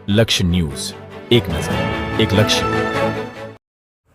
લક્ષ્ય ન્યૂઝ, એક નજર, એક લક્ષ્ય.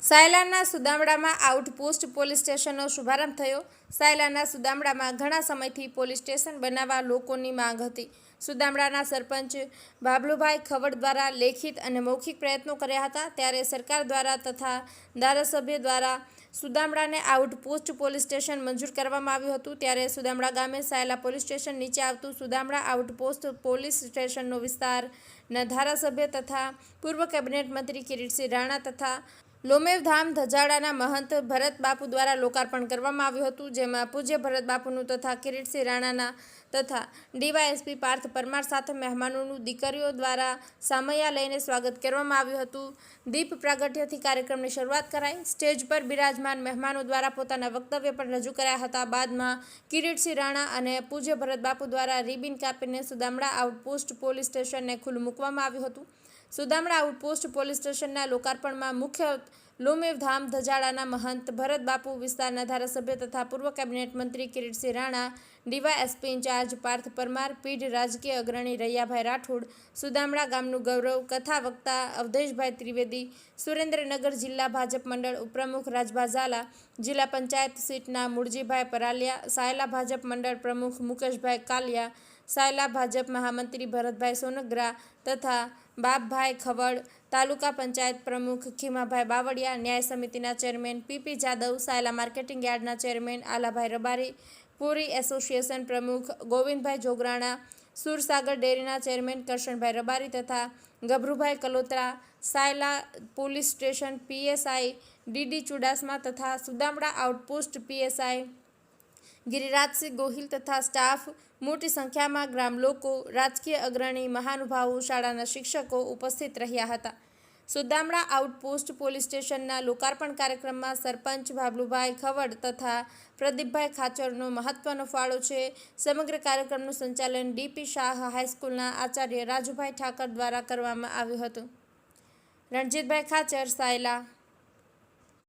સાયલાના સુદામડામાં આઉટપોસ્ટ પોલીસ સ્ટેશનનો શુભારંભ થયો. સાયલાના સુદામડામાં ઘણા સમયથી પોલીસ સ્ટેશન બનાવવા લોકોની માંગ હતી. સુદામડાના સરપંચ બાબલુભાઈ ખવડ દ્વારા લેખિત અને મૌખિક પ્રયત્નો કર્યા હતા. ત્યારે સરકાર દ્વારા તથા ધારાસભ્ય દ્વારા સુદામડાને આઉટપોસ્ટ પોલીસ સ્ટેશન મંજૂર કરવામાં આવ્યું હતું. ત્યારે સુદામડા ગામે સાયલા પોલીસ સ્ટેશન નીચે આવતું સુદામડા આઉટપોસ્ટ પોલીસ સ્ટેશનનો વિસ્તારના ધારાસભ્ય તથા પૂર્વ કેબિનેટ મંત્રી કિરીટસિંહ રાણા તથા લોમેવધામ ધજાડાના મહંત ભરત બાપુ દ્વારા લોકાર્પણ કરવામાં આવ્યું હતું. જેમાં પૂજ્ય ભરત બાપુનું તથા કિરીટસિંહ રાણાના તથા ડીવાયએસપી પાર્થ પરમાર સાથે મહેમાનોનું દીકરીઓ દ્વારા સામૈયા લઈને સ્વાગત કરવામાં આવ્યું હતું. દીપ પ્રાગટ્યથી કાર્યક્રમની શરૂઆત કરાઈ. સ્ટેજ પર બિરાજમાન મહેમાનો દ્વારા પોતાના વક્તવ્ય પણ રજૂ કર્યા હતા. બાદમાં કિરીટસિંહ રાણા અને પૂજ્ય ભરત બાપુ દ્વારા રિબિન કાપીને સુદામડા આઉટપોસ્ટ પોલીસ સ્ટેશનને ખુલ્લું મૂકવામાં આવ્યું હતું. સુદામડા આઉટપોસ્ટ પોલીસ સ્ટેશનના લોકાર્પણમાં મુખ્ય લોમેવધામ ધજાડાના મહંત ભરત બાપુ, વિસ્તારના ધારાસભ્ય તથા પૂર્વ કેબિનેટ મંત્રી કિરીટસિંહ રાણા, ડીવાયએસપી ઇન્ચાર્જ પાર્થ પરમાર, પીઢ રાજકીય અગ્રણી રૈયાભાઈ રાઠોડ, સુદામડા ગામનું ગૌરવ કથા વક્તા અવધેશભાઈ ત્રિવેદી, સુરેન્દ્રનગર જિલ્લા ભાજપ મંડળ ઉપપ્રમુખ રાજભા ઝાલા, જિલ્લા પંચાયત સીટના મૂળજીભાઈ પરાલિયા, સાયલા ભાજપ મંડળ પ્રમુખ મુકેશભાઈ કાલિયા, સાયલા ભાજપ મહામંત્રી ભરતભાઈ સોનગ્રા તથા બાપભાઈ ખવડ, તાલુકા પંચાયત પ્રમુખ ખીમાભાઈ બાવળિયા, ન્યાય સમિતિના chairman PP Jadav, Sayla marketing યાર્ડના ચેરમેન આલાભાઈ રબારી, પુરી એસોસિએશન પ્રમુખ ગોવિંદભાઈ જોગરાણા, સુરસાગર ડેરીના ચેરમેન કરશનભાઈ રબારી તથા Gabharubhai Kalotra, Sayla police station PSI DD Chudasama તથા સુદામડા આઉટપોસ્ટ પીએસઆઈ ગિરિરાજસિંહ ગોહિલ તથા સ્ટાફ, મોટી સંખ્યામાં ગ્રામ લોકો, રાજકીય અગ્રણી, મહાનુભાવો, શાળાના શિક્ષકો ઉપસ્થિત રહ્યા હતા. સુદામડા આઉટપોસ્ટ પોલીસ સ્ટેશનના લોકાર્પણ કાર્યક્રમમાં સરપંચ બાબલુભાઈ ખવડ તથા પ્રદીપભાઈ ખાચરનો મહત્વનો ફાળો છે. સમગ્ર કાર્યક્રમનું સંચાલન ડીપી શાહ હાઈસ્કૂલના આચાર્ય રાજુભાઈ ઠાકર દ્વારા કરવામાં આવ્યું હતું. રણજીતભાઈ ખાચર, સાયલા.